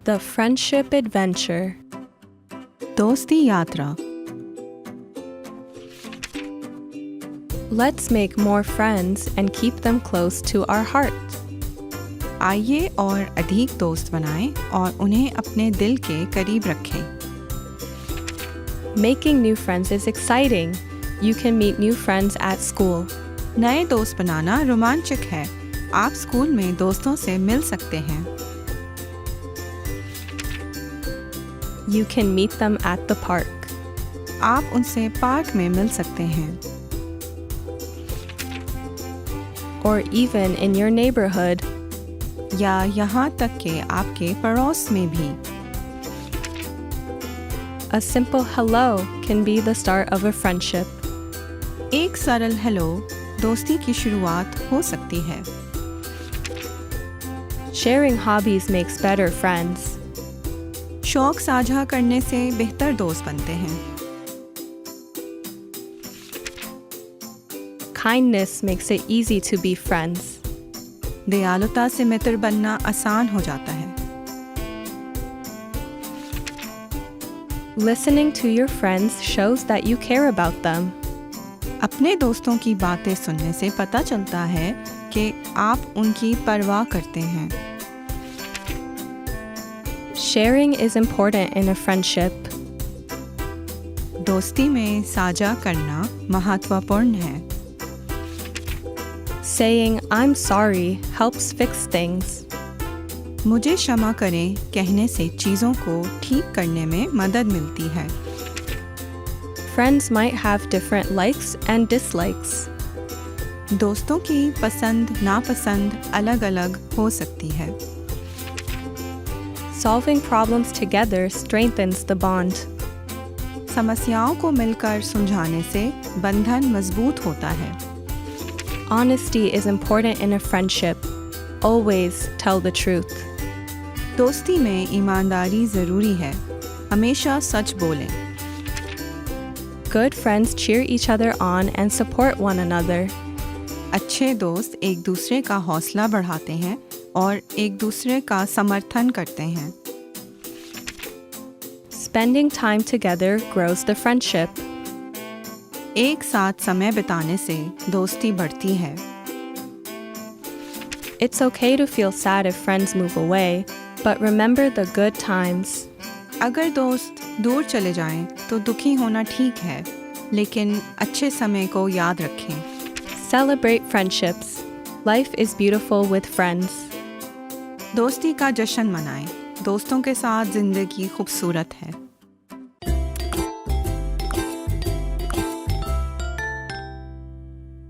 The friendship adventure. दोस्ती यात्रा। Let's make more friends and keep them close to our heart. आइए और अधिक दोस्त बनाएं और उन्हें अपने दिल के करीब रखें। Making new friends is exciting. You can meet new friends at school. नए दोस्त बनाना रोमांचक है। आप स्कूल में दोस्तों से मिल सकते हैं। You can meet them at the park. आप उनसे पार्क में मिल सकते हैं। Or even in your neighborhood. या यहाँ तक कि आपके पड़ोस में भी। A simple hello can be the start of a friendship. एक सरल हेलो दोस्ती की शुरुआत हो सकती है। Sharing hobbies makes better friends. शौक साझा करने से बेहतर दोस्त बनते हैं। Kindness makes it easy to be friends. दयालुता से मित्र बनना आसान हो जाता है। Listening to your friends shows that you care about them. अपने दोस्तों की बातें सुनने से पता चलता है कि आप उनकी परवाह करते हैं। Sharing is important in a friendship. दोस्ती में साझा करना महत्वपूर्ण है। Saying I'm sorry helps fix things. मुझे क्षमा करें कहने से चीज़ों को ठीक करने में मदद मिलती है। Friends might have different likes and dislikes. दोस्तों की पसंद नापसंद अलग-अलग हो सकती है। Solving problems together strengthens the bond. समस्याओं को मिलकर सुलझाने से बंधन मजबूत होता है। Honesty is important in a friendship. Always tell the truth. दोस्ती में ईमानदारी ज़रूरी है। हमेशा सच बोलें। Good friends cheer each other on and support one another. अच्छे दोस्त एक दूसरे का हौसला बढ़ाते हैं और एक दूसरे का समर्थन करते हैं। Spending time together grows the friendship. एक साथ समय बिताने से दोस्ती बढ़ती है। It's okay to feel sad if friends move away, but remember the good times. अगर दोस्त दूर चले जाएं तो दुखी होना ठीक है, लेकिन अच्छे समय को याद रखें। Celebrate friendships. Life is beautiful with friends. दोस्ती का जश्न मनाएं। दोस्तों के साथ जिंदगी खूबसूरत है।